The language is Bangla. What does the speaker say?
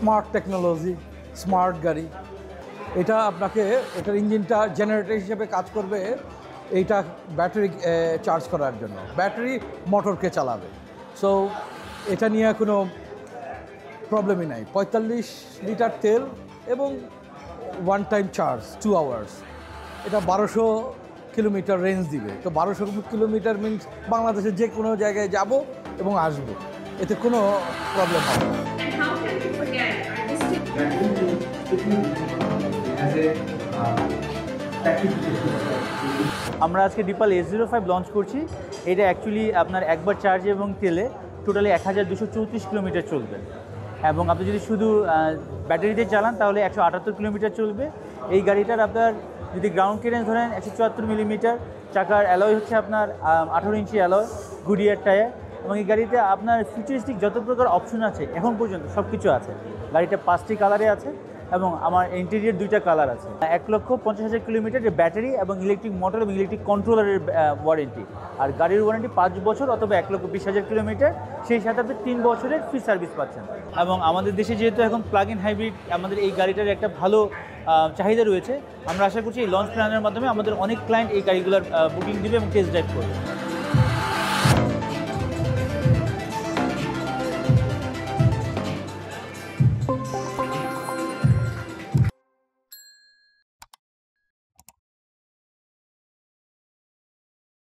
স্মার্ট টেকনোলজি, স্মার্ট গাড়ি। এটা আপনাকে এটার ইঞ্জিনটা জেনারেটর হিসেবে কাজ করবে, এইটা ব্যাটারি চার্জ করার জন্য, ব্যাটারি মোটরকে চালাবে। সো এটা নিয়ে কোনো প্রবলেমই নাই। 45 লিটার তেল এবং ওয়ান টাইম চার্জ 2 আওয়ার্স। এটা 1200 কিলোমিটার রেঞ্জ দিবে। তো 1200 কিলোমিটার মিনস বাংলাদেশের যে কোনো জায়গায় যাব এবং আসব, এতে কোনো প্রবলেম হবে না। আমরা আজকে ডিপাল S05 লঞ্চ করছি। এটা অ্যাকচুয়ালি আপনার একবার চার্জ এবং তেলে টোটালি 1234 কিলোমিটার চলবে, এবং আপনি যদি শুধু ব্যাটারিতে চালান তাহলে 178 কিলোমিটার চলবে। এই গাড়িটার আপনার যদি গ্রাউন্ড ক্লিয়ারেন্স ধরেন 174 মিলিমিটার, চাকার অ্যালয় হচ্ছে আপনার 18 ইঞ্চি অ্যালয়, গুডিয়ার টায়ার, এবং এই গাড়িতে আপনার ফিউচারিস্টিক যত প্রকার অপশন আছে এখন পর্যন্ত সব কিছু আছে। গাড়িটা 5টি কালারে আছে এবং আমার ইন্টেরিয়র 2টা কালার আছে। 1,50,000 কিলোমিটারের ব্যাটারি এবং ইলেকট্রিক মোটর এবং ইলেকট্রিক কন্ট্রোলারের ওয়ারেন্টি। আর গাড়ির ওয়ারেন্টি 5 বছর অথবা 1,20,000 কিলোমিটার, সেই সাথে আপনি 3 বছরের ফ্রি সার্ভিস পাচ্ছেন। এবং আমাদের দেশে যেহেতু এখন প্লাগ ইন হাইব্রিড, আমাদের এই গাড়িটার একটা ভালো চাহিদা রয়েছে। আমরা আশা করছি এই লঞ্চ প্ল্যানের মাধ্যমে আমাদের অনেক ক্লায়েন্ট এই গাড়িগুলোর বুকিং দিবে এবং টেস্ট ড্রাইভ করবে।